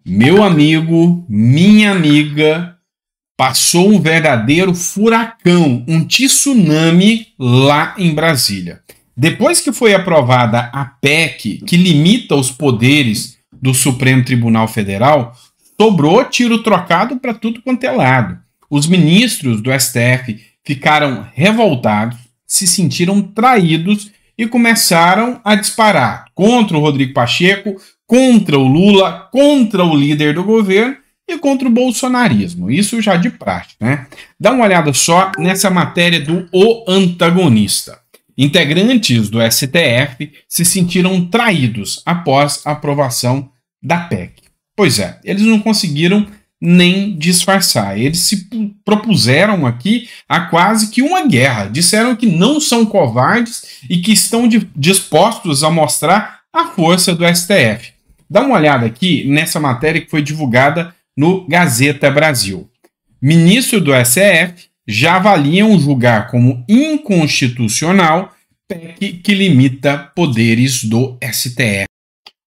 Meu amigo, minha amiga, passou um verdadeiro furacão, um tsunami lá em Brasília. Depois que foi aprovada a PEC, que limita os poderes do Supremo Tribunal Federal, sobrou tiro trocado para tudo quanto é lado. Os ministros do STF ficaram revoltados, se sentiram traídos e começaram a disparar contra o Rodrigo Pacheco, contra o Lula, contra o líder do governo e contra o bolsonarismo. Isso já de praxe, né? Dá uma olhada só nessa matéria do O Antagonista. Integrantes do STF se sentiram traídos após a aprovação da PEC. Pois é, eles não conseguiram nem disfarçar. Eles se propuseram aqui a quase que uma guerra. Disseram que não são covardes e que estão dispostos a mostrar a força do STF. Dá uma olhada aqui nessa matéria que foi divulgada no Gazeta Brasil. Ministros do STF já avaliam julgar como inconstitucional PEC que limita poderes do STF.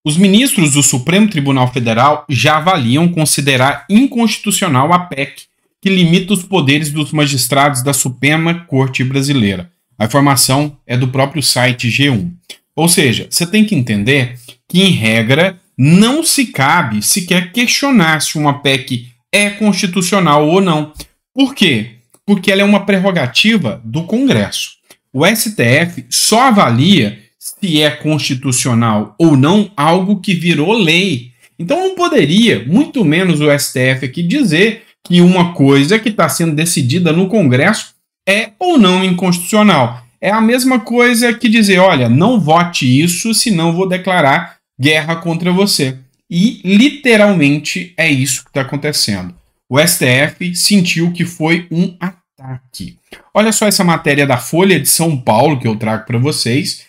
Os ministros do Supremo Tribunal Federal já avaliam considerar inconstitucional a PEC que limita os poderes dos magistrados da Suprema Corte Brasileira. A informação é do próprio site G1. Ou seja, você tem que entender que, em regra, não se cabe sequer questionar se uma PEC é constitucional ou não. Por quê? Porque ela é uma prerrogativa do Congresso. O STF só avalia se é constitucional ou não algo que virou lei. Então não poderia, muito menos o STF aqui, dizer que uma coisa que está sendo decidida no Congresso é ou não inconstitucional. É a mesma coisa que dizer, olha, não vote isso, senão vou declarar guerra contra você. E literalmente é isso que está acontecendo. O STF sentiu que foi um ataque. Olha só essa matéria da Folha de São Paulo que eu trago para vocês.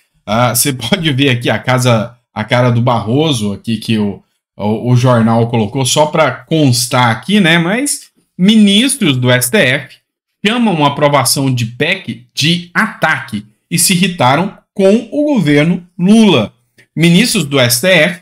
Você pode ver aqui a cara do Barroso aqui que o jornal colocou só para constar aqui, né? Mas ministros do STF chamam a aprovação de PEC de ataque e se irritaram com o governo Lula. Ministros do STF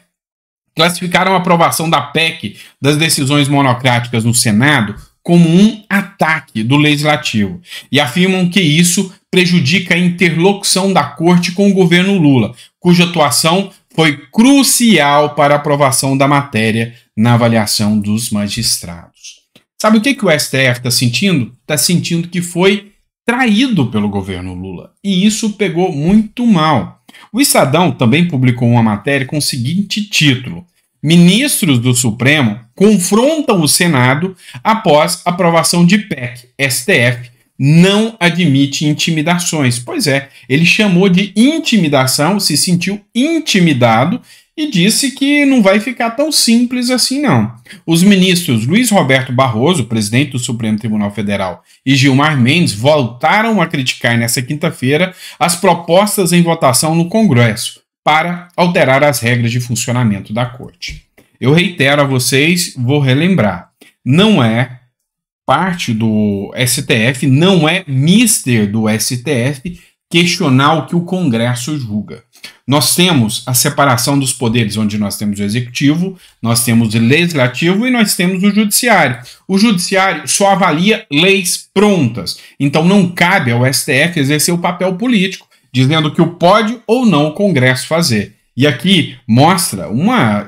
classificaram a aprovação da PEC das decisões monocráticas no Senado como um ataque do Legislativo e afirmam que isso prejudica a interlocução da Corte com o governo Lula, cuja atuação foi crucial para a aprovação da matéria na avaliação dos magistrados. Sabe o que o STF está sentindo? Está sentindo que foi traído pelo governo Lula. E isso pegou muito mal. O Estadão também publicou uma matéria com o seguinte título: Ministros do Supremo confrontam o Senado após aprovação de PEC. STF não admite intimidações. Pois é, ele chamou de intimidação, se sentiu intimidado e disse que não vai ficar tão simples assim não. Os ministros Luiz Roberto Barroso, presidente do Supremo Tribunal Federal, e Gilmar Mendes voltaram a criticar nesta quinta-feira as propostas em votação no Congresso para alterar as regras de funcionamento da Corte. Eu reitero a vocês, vou relembrar, não é parte do STF, não é mister do STF questionar o que o Congresso julga. Nós temos a separação dos poderes, onde nós temos o Executivo, nós temos o Legislativo e nós temos o Judiciário. O Judiciário só avalia leis prontas, então não cabe ao STF exercer o papel político, dizendo que o pode ou não o Congresso fazer. E aqui mostra uma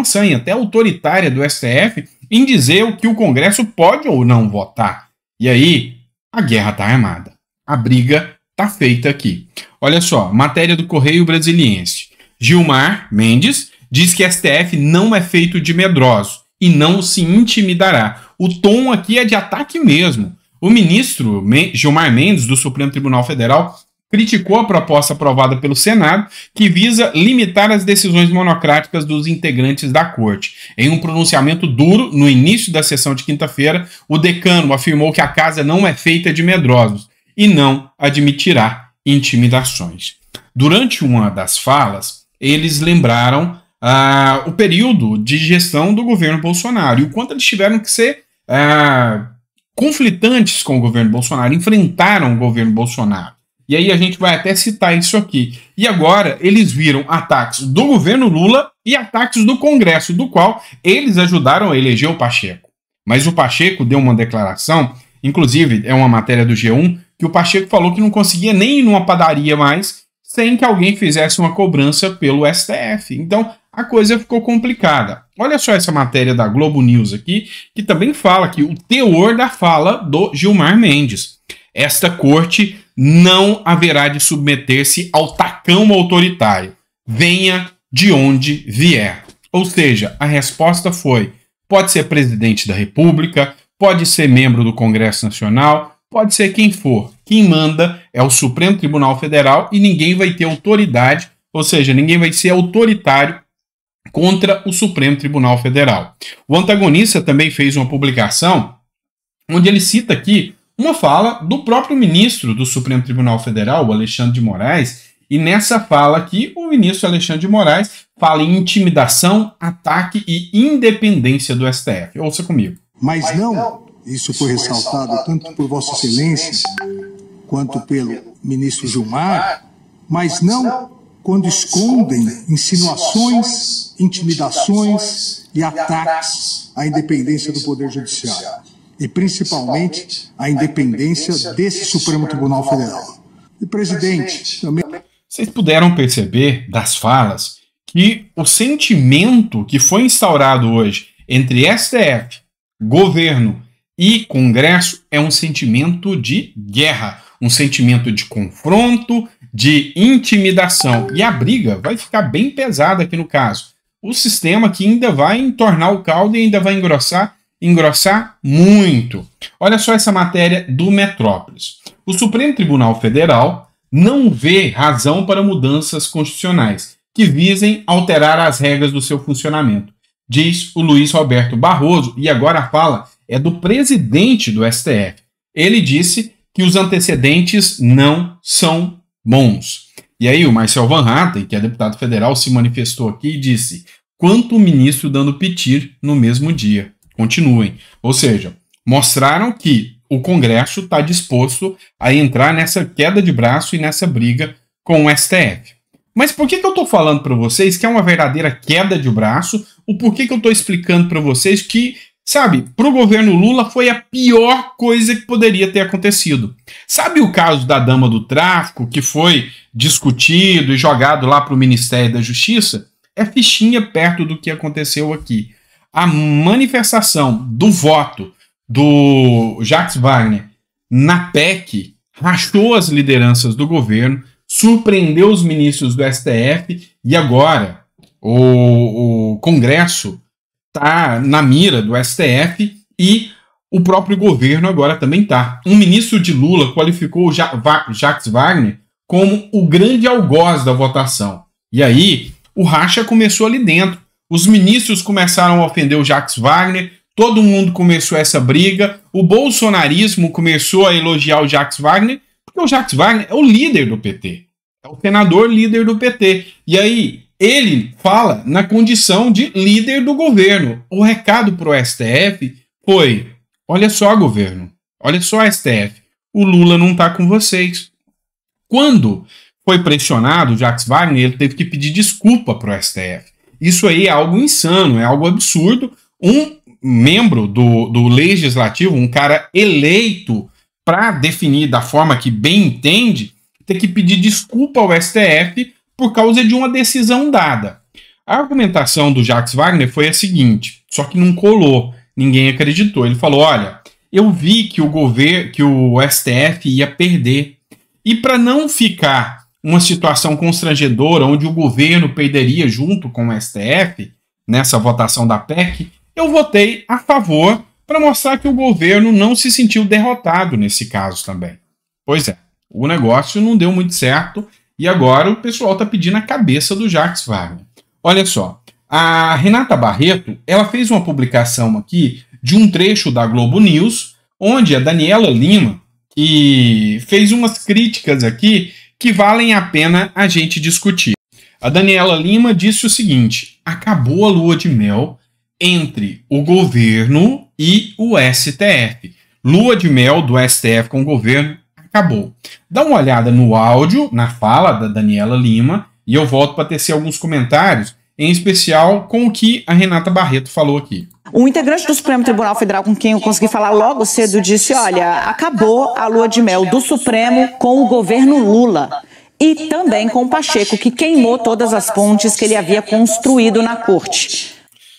sanha até autoritária do STF em dizer o que o Congresso pode ou não votar. E aí, a guerra está armada. A briga está feita aqui. Olha só, matéria do Correio Brasiliense. Gilmar Mendes diz que STF não é feito de medrosos e não se intimidará. O tom aqui é de ataque mesmo. O ministro Gilmar Mendes, do Supremo Tribunal Federal, criticou a proposta aprovada pelo Senado, que visa limitar as decisões monocráticas dos integrantes da Corte. Em um pronunciamento duro, no início da sessão de quinta-feira, o decano afirmou que a casa não é feita de medrosos e não admitirá intimidações. Durante uma das falas, eles lembraram o período de gestão do governo Bolsonaro e o quanto eles tiveram que ser conflitantes com o governo Bolsonaro, enfrentaram o governo Bolsonaro. E aí a gente vai até citar isso aqui. E agora eles viram ataques do governo Lula e ataques do Congresso, do qual eles ajudaram a eleger o Pacheco. Mas o Pacheco deu uma declaração, inclusive é uma matéria do G1, que o Pacheco falou que não conseguia nem ir numa padaria mais sem que alguém fizesse uma cobrança pelo STF. Então a coisa ficou complicada. Olha só essa matéria da Globo News aqui, que também fala que o teor da fala do Gilmar Mendes. Esta corte não haverá de submeter-se ao tacão autoritário, venha de onde vier. Ou seja, a resposta foi: pode ser presidente da República, pode ser membro do Congresso Nacional, pode ser quem for. Quem manda é o Supremo Tribunal Federal e ninguém vai ter autoridade, ou seja, ninguém vai ser autoritário contra o Supremo Tribunal Federal. O antagonista também fez uma publicação onde ele cita aqui uma fala do próprio ministro do Supremo Tribunal Federal, o Alexandre de Moraes, e nessa fala aqui, o ministro Alexandre de Moraes fala em intimidação, ataque e independência do STF. Ouça comigo. Mas não, isso foi ressaltado tanto por Vossa Excelência quanto pelo ministro Gilmar, mas não quando escondem insinuações, intimidações e ataques à independência do Poder Judiciário. E principalmente a independência desse Supremo Tribunal Federal. E, presidente, também... Vocês puderam perceber das falas que o sentimento que foi instaurado hoje entre STF, governo e Congresso é um sentimento de guerra, um sentimento de confronto, de intimidação. E a briga vai ficar bem pesada aqui no caso. O sistema que ainda vai entornar o caldo e ainda vai engrossar muito. Olha só essa matéria do Metrópolis. O Supremo Tribunal Federal não vê razão para mudanças constitucionais que visem alterar as regras do seu funcionamento, diz o Luiz Roberto Barroso, e agora a fala é do presidente do STF. Ele disse que os antecedentes não são bons. E aí o Marcel Van Hatten, que é deputado federal, se manifestou aqui e disse: quanto o ministro dando piti no mesmo dia. Continuem. Ou seja, mostraram que o Congresso está disposto a entrar nessa queda de braço e nessa briga com o STF. Mas por que eu estou falando para vocês que é uma verdadeira queda de braço? O porquê que eu estou explicando para vocês que, sabe, para o governo Lula foi a pior coisa que poderia ter acontecido. Sabe o caso da dama do tráfico que foi discutido e jogado lá para o Ministério da Justiça? É fichinha perto do que aconteceu aqui. A manifestação do voto do Jacques Wagner na PEC rachou as lideranças do governo, surpreendeu os ministros do STF e agora o Congresso está na mira do STF e o próprio governo agora também está. Um ministro de Lula qualificou o Jacques Wagner como o grande algoz da votação. E aí o racha começou ali dentro. Os ministros começaram a ofender o Jacques Wagner, todo mundo começou essa briga, o bolsonarismo começou a elogiar o Jacques Wagner, porque o Jacques Wagner é o líder do PT, é o senador líder do PT. E aí ele fala na condição de líder do governo. O recado para o STF foi: olha só, governo, olha só, STF, o Lula não está com vocês. Quando foi pressionado o Jacques Wagner, ele teve que pedir desculpa para o STF. Isso aí é algo insano, é algo absurdo. Um membro do Legislativo, um cara eleito para definir da forma que bem entende, ter que pedir desculpa ao STF por causa de uma decisão dada. A argumentação do Jacques Wagner foi a seguinte, só que não colou, ninguém acreditou. Ele falou: olha, eu vi que o STF ia perder, e para não ficar uma situação constrangedora onde o governo perderia junto com o STF nessa votação da PEC, eu votei a favor para mostrar que o governo não se sentiu derrotado nesse caso também. Pois é, o negócio não deu muito certo e agora o pessoal está pedindo a cabeça do Jacques Wagner. Olha só, a Renata Barreto, ela fez uma publicação aqui de um trecho da Globo News, onde a Daniela Lima, que fez umas críticas aqui que valem a pena a gente discutir. A Daniela Lima disse o seguinte: acabou a lua de mel entre o governo e o STF. Lua de mel do STF com o governo acabou. Dá uma olhada no áudio, na fala da Daniela Lima, e eu volto para tecer alguns comentários, em especial com o que a Renata Barreto falou aqui. Um integrante do Supremo Tribunal Federal com quem eu consegui falar logo cedo disse, olha, acabou a lua de mel do Supremo com o governo Lula e também com o Pacheco, que queimou todas as pontes que ele havia construído na corte.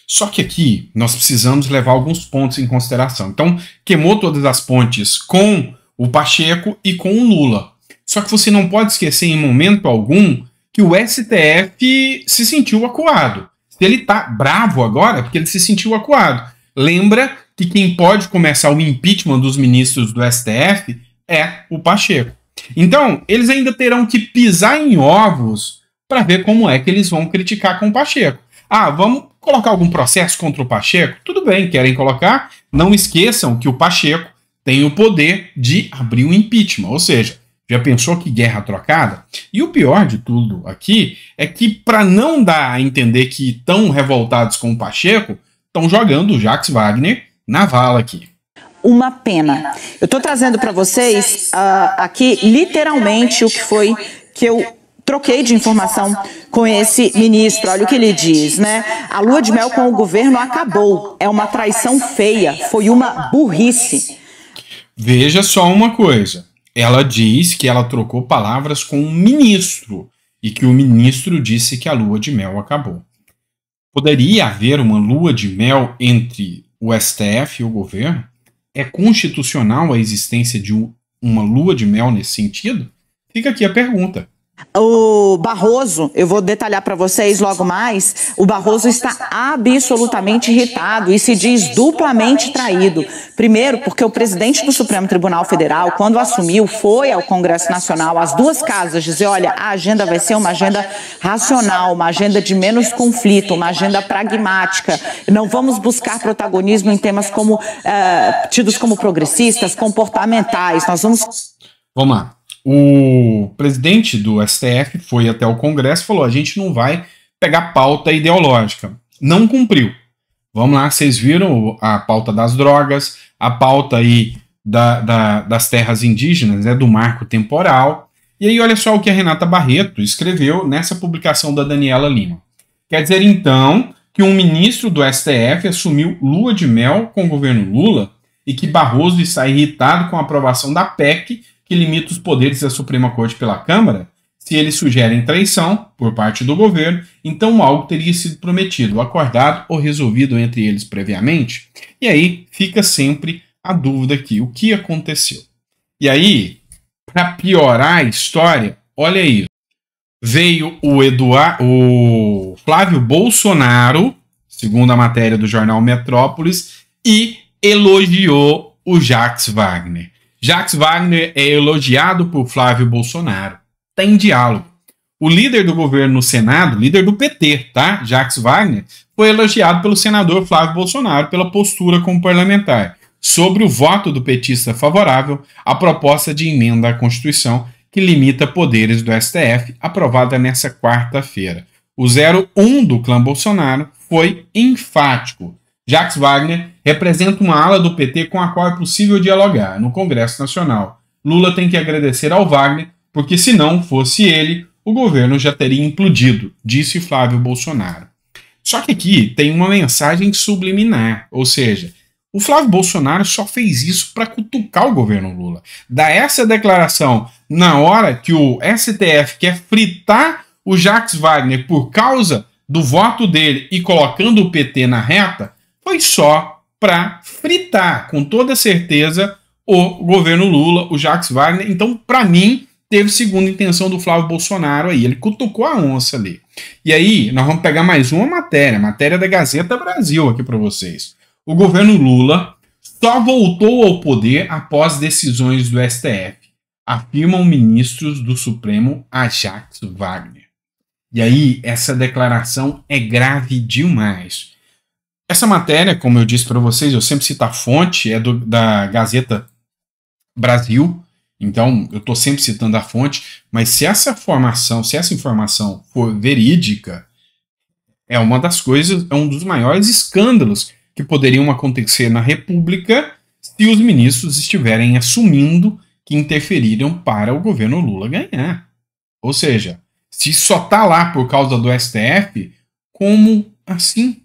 Só que aqui nós precisamos levar alguns pontos em consideração. Então, queimou todas as pontes com o Pacheco e com o Lula. Só que você não pode esquecer em momento algum que o STF se sentiu acuado. Se ele está bravo agora, é porque ele se sentiu acuado. Lembra que quem pode começar o impeachment dos ministros do STF é o Pacheco. Então, eles ainda terão que pisar em ovos para ver como é que eles vão criticar com o Pacheco. Ah, vamos colocar algum processo contra o Pacheco? Tudo bem, querem colocar? Não esqueçam que o Pacheco tem o poder de abrir um impeachment, ou seja, já pensou que guerra trocada? E o pior de tudo aqui é que, para não dar a entender que estão revoltados com o Pacheco, estão jogando o Jacques Wagner na vala aqui. Uma pena. Eu estou trazendo para vocês aqui literalmente o que foi que eu troquei de informação com esse ministro. Olha o que ele diz, né? A lua de mel com o governo acabou. É uma traição feia. Foi uma burrice. Veja só uma coisa. Ela diz que ela trocou palavras com um ministro e que o ministro disse que a lua de mel acabou. Poderia haver uma lua de mel entre o STF e o governo? É constitucional a existência de uma lua de mel nesse sentido? Fica aqui a pergunta. O Barroso, eu vou detalhar para vocês logo mais, o Barroso está absolutamente irritado e se diz duplamente traído. Primeiro, porque o presidente do Supremo Tribunal Federal, quando assumiu, foi ao Congresso Nacional, às duas casas, dizer, olha, a agenda vai ser uma agenda racional, uma agenda de menos conflito, uma agenda pragmática. Não vamos buscar protagonismo em temas como tidos como progressistas, comportamentais. Vamos lá. O presidente do STF foi até o Congresso e falou, a gente não vai pegar pauta ideológica. Não cumpriu. Vamos lá, vocês viram a pauta das drogas, a pauta aí das terras indígenas, né, do marco temporal. E aí olha só o que a Renata Barreto escreveu nessa publicação da Daniela Lima. Quer dizer, então, que um ministro do STF assumiu lua de mel com o governo Lula e que Barroso está irritado com a aprovação da PEC que limita os poderes da Suprema Corte pela Câmara. Se eles sugerem traição por parte do governo, então algo teria sido prometido, acordado ou resolvido entre eles previamente. E aí fica sempre a dúvida aqui, o que aconteceu? E aí, para piorar a história, olha aí, veio o Flávio Bolsonaro, segundo a matéria do jornal Metrópolis, e elogiou o Jacques Wagner. Jacques Wagner é elogiado por Flávio Bolsonaro. Tem diálogo. O líder do governo no Senado, líder do PT, tá? Jacques Wagner, foi elogiado pelo senador Flávio Bolsonaro pela postura como parlamentar sobre o voto do petista favorável à proposta de emenda à Constituição que limita poderes do STF, aprovada nesta quarta-feira. O 01 do clã Bolsonaro foi enfático. Jacques Wagner representa uma ala do PT com a qual é possível dialogar no Congresso Nacional. Lula tem que agradecer ao Wagner, porque se não fosse ele, o governo já teria implodido, disse Flávio Bolsonaro. Só que aqui tem uma mensagem subliminar, ou seja, o Flávio Bolsonaro só fez isso para cutucar o governo Lula. Dá essa declaração na hora que o STF quer fritar o Jacques Wagner por causa do voto dele e colocando o PT na reta, foi só para fritar, com toda certeza, o governo Lula, o Jacques Wagner. Então, para mim, teve segunda intenção do Flávio Bolsonaro aí. Ele cutucou a onça ali. E aí, nós vamos pegar mais uma matéria da Gazeta Brasil aqui para vocês. O governo Lula só voltou ao poder após decisões do STF, afirmam ministros do Supremo a Jacques Wagner. E aí, essa declaração é grave demais. Essa matéria, como eu disse para vocês, eu sempre cito a fonte, é da Gazeta Brasil, então eu estou sempre citando a fonte, mas se essa informação for verídica, é uma das coisas, é um dos maiores escândalos que poderiam acontecer na República se os ministros estiverem assumindo que interferiram para o governo Lula ganhar. Ou seja, se só está lá por causa do STF, como assim?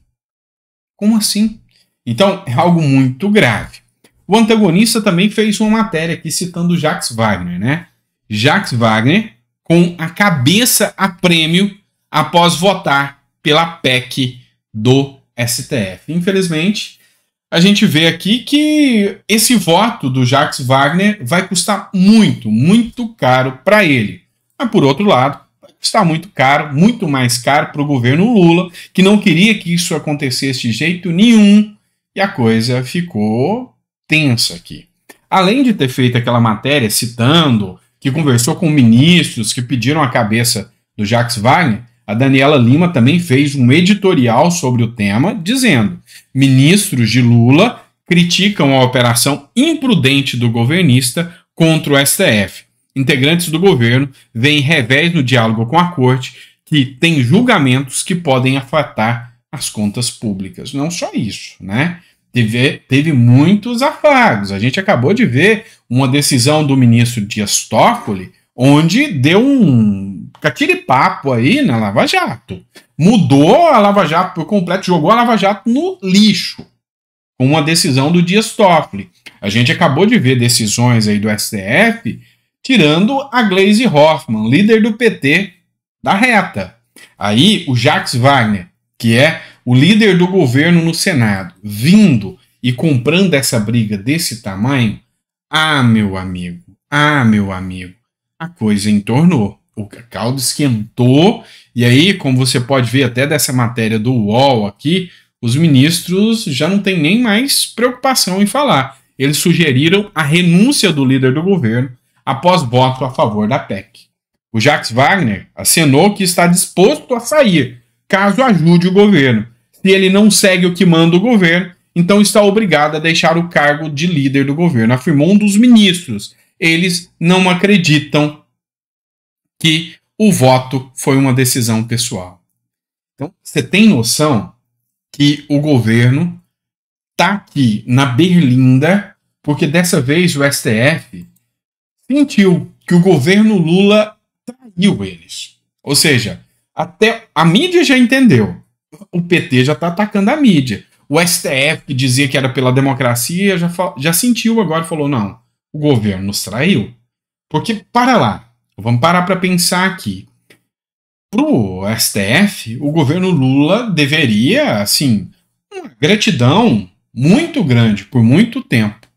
Como assim? Então, é algo muito grave. O antagonista também fez uma matéria aqui citando Jacques Wagner, né? Jacques Wagner com a cabeça a prêmio após votar pela PEC do STF. Infelizmente, a gente vê aqui que esse voto do Jacques Wagner vai custar muito, muito caro para ele. Mas, por outro lado, vai custar muito caro, muito mais caro para o governo Lula, que não queria que isso acontecesse de jeito nenhum, e a coisa ficou tensa aqui. Além de ter feito aquela matéria citando que conversou com ministros que pediram a cabeça do Jacques Wagner, a Daniela Lima também fez um editorial sobre o tema, dizendo: ministros de Lula criticam a operação imprudente do governista contra o STF. Integrantes do governo veem revés no diálogo com a corte, que tem julgamentos que podem afetar as contas públicas. Não só isso, né? Teve muitos afagos. A gente acabou de ver uma decisão do ministro Dias Toffoli, onde deu um catiripapo aí na Lava Jato. Mudou a Lava Jato por completo, jogou a Lava Jato no lixo, com uma decisão do Dias Toffoli. A gente acabou de ver decisões aí do STF tirando a Gleisi Hoffmann, líder do PT, da reta. Aí o Jacques Wagner, que é o líder do governo no Senado, vindo e comprando essa briga desse tamanho, meu amigo, a coisa entornou. O caldo esquentou, e aí, como você pode ver até dessa matéria do UOL aqui, os ministros já não têm nem mais preocupação em falar. Eles sugeriram a renúncia do líder do governo após voto a favor da PEC. O Jacques Wagner acenou que está disposto a sair, caso ajude o governo. Se ele não segue o que manda o governo, então está obrigado a deixar o cargo de líder do governo, afirmou um dos ministros. Eles não acreditam que o voto foi uma decisão pessoal. Então, você tem noção que o governo está aqui na berlinda, porque dessa vez o STF sentiu que o governo Lula traiu eles. Ou seja, até a mídia já entendeu. O PT já está atacando a mídia. O STF, que dizia que era pela democracia, já sentiu agora e falou: não, o governo nos traiu. Porque, para lá, vamos parar para pensar aqui. Para o STF, o governo Lula deveria, assim, uma gratidão muito grande por muito tempo.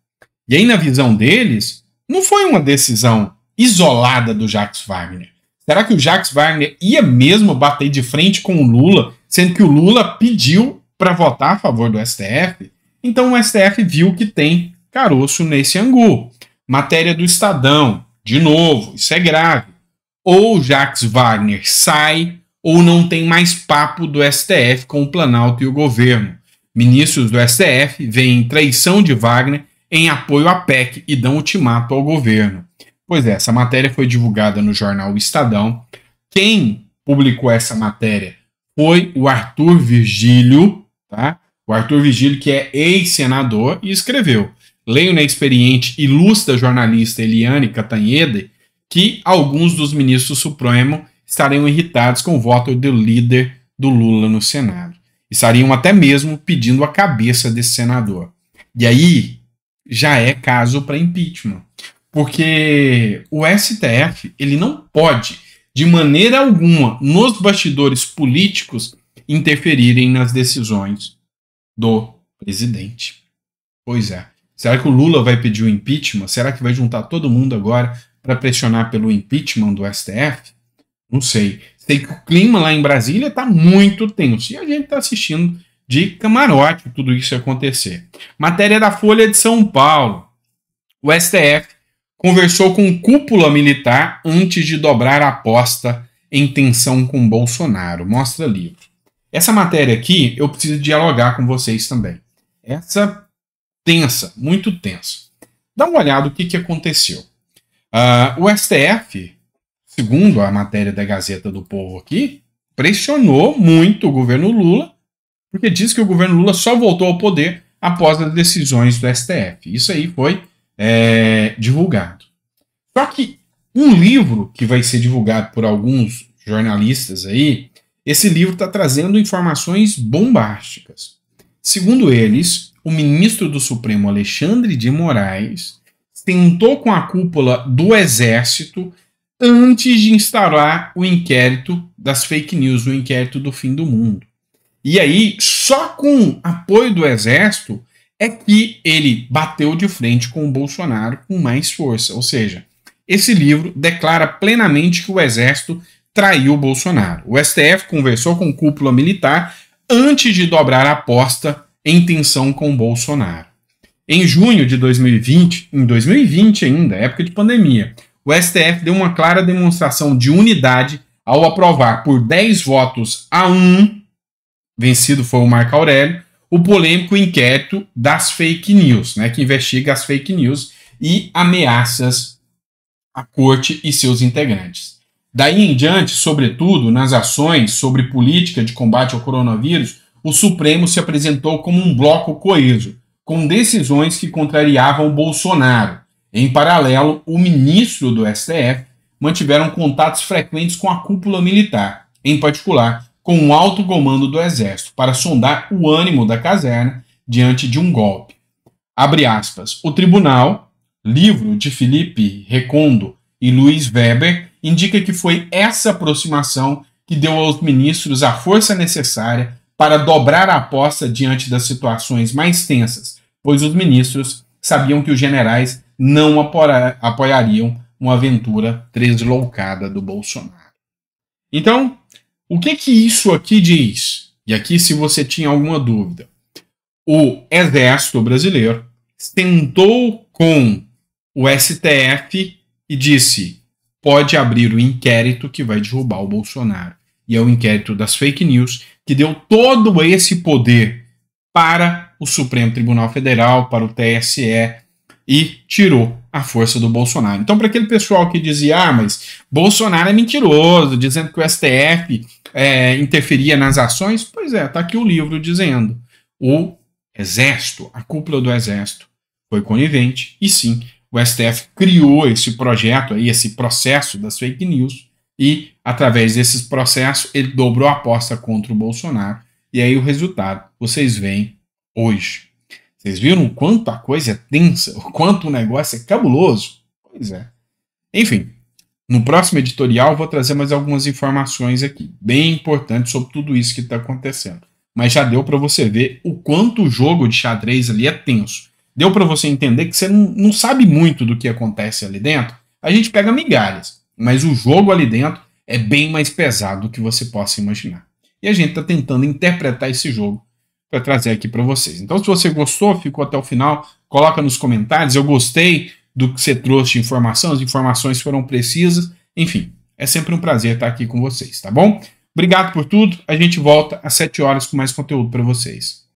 E aí, na visão deles, não foi uma decisão isolada do Jacques Wagner. Será que o Jacques Wagner ia mesmo bater de frente com o Lula, sendo que o Lula pediu para votar a favor do STF? Então o STF viu que tem caroço nesse angu. Matéria do Estadão. De novo, isso é grave. Ou Jacques Wagner sai, ou não tem mais papo do STF com o Planalto e o governo. Ministros do STF veem traição de Wagner em apoio à PEC e dão ultimato ao governo. Pois é, essa matéria foi divulgada no jornal Estadão. Quem publicou essa matéria foi o Arthur Virgílio, tá? O Arthur Virgílio, que é ex-senador, e escreveu: leio na experiente e ilustra jornalista Eliane Cantanhede que alguns dos ministros do Supremo estariam irritados com o voto do líder do Lula no Senado. Estariam até mesmo pedindo a cabeça desse senador. E aí já é caso para impeachment. Porque o STF, ele não pode, de maneira alguma, nos bastidores políticos, interferirem nas decisões do presidente. Pois é. Será que o Lula vai pedir o impeachment? Será que vai juntar todo mundo agora para pressionar pelo impeachment do STF? Não sei. Sei que o clima lá em Brasília está muito tenso. E a gente está assistindo de camarote tudo isso acontecer. Matéria da Folha de São Paulo. O STF conversou com cúpula militar antes de dobrar a aposta em tensão com Bolsonaro. Mostra livro. Essa matéria aqui eu preciso dialogar com vocês também. Essa tensa, muito tensa. Dá uma olhada no que aconteceu. O STF, segundo a matéria da Gazeta do Povo aqui, pressionou muito o governo Lula, porque diz que o governo Lula só voltou ao poder após as decisões do STF. Isso aí foi divulgado. Só que um livro que vai ser divulgado por alguns jornalistas aí, esse livro está trazendo informações bombásticas. Segundo eles, o ministro do Supremo, Alexandre de Moraes, sentou com a cúpula do Exército antes de instaurar o inquérito das fake news, o inquérito do fim do mundo. E aí, só com apoio do Exército é que ele bateu de frente com o Bolsonaro com mais força. Ou seja, esse livro declara plenamente que o Exército traiu o Bolsonaro. O STF conversou com cúpula militar antes de dobrar a aposta em tensão com o Bolsonaro. Em junho de 2020, em 2020 ainda, época de pandemia, o STF deu uma clara demonstração de unidade ao aprovar por 10 votos a 1, vencido foi o Marco Aurélio, o polêmico inquérito das fake news, né, que investiga as fake news e ameaças à corte e seus integrantes. Daí em diante, sobretudo nas ações sobre política de combate ao coronavírus, o Supremo se apresentou como um bloco coeso, com decisões que contrariavam Bolsonaro. Em paralelo, o ministro do STF mantiveram contatos frequentes com a cúpula militar, em particular com o alto comando do Exército, para sondar o ânimo da caserna diante de um golpe. Abre aspas. O tribunal, livro de Felipe Recondo e Luiz Weber, indica que foi essa aproximação que deu aos ministros a força necessária para dobrar a aposta diante das situações mais tensas, pois os ministros sabiam que os generais não apoiariam uma aventura tresloucada do Bolsonaro. Então, o que isso aqui diz? E aqui, se você tinha alguma dúvida, o Exército Brasileiro sentou com o STF e disse: pode abrir o inquérito que vai derrubar o Bolsonaro. E é o inquérito das fake news que deu todo esse poder para o Supremo Tribunal Federal, para o TSE, e tirou a força do Bolsonaro. Então, para aquele pessoal que dizia, mas Bolsonaro é mentiroso, dizendo que o STF interferia nas ações, pois é, está aqui o livro dizendo. O Exército, a cúpula do Exército, foi conivente, e sim, o STF criou esse projeto, aí, esse processo das fake news, e através desses processos ele dobrou a aposta contra o Bolsonaro. E aí o resultado vocês veem hoje. Vocês viram o quanto a coisa é tensa, o quanto o negócio é cabuloso? Pois é. Enfim, no próximo editorial eu vou trazer mais algumas informações aqui, bem importantes sobre tudo isso que está acontecendo. Mas já deu para você ver o quanto o jogo de xadrez ali é tenso. Deu para você entender que você não sabe muito do que acontece ali dentro. A gente pega migalhas, mas o jogo ali dentro é bem mais pesado do que você possa imaginar. E a gente está tentando interpretar esse jogo para trazer aqui para vocês. Então, se você gostou, ficou até o final, coloca nos comentários. Eu gostei do que você trouxe de informação, as informações foram precisas. Enfim, é sempre um prazer estar aqui com vocês, tá bom? Obrigado por tudo. A gente volta às 7 horas com mais conteúdo para vocês.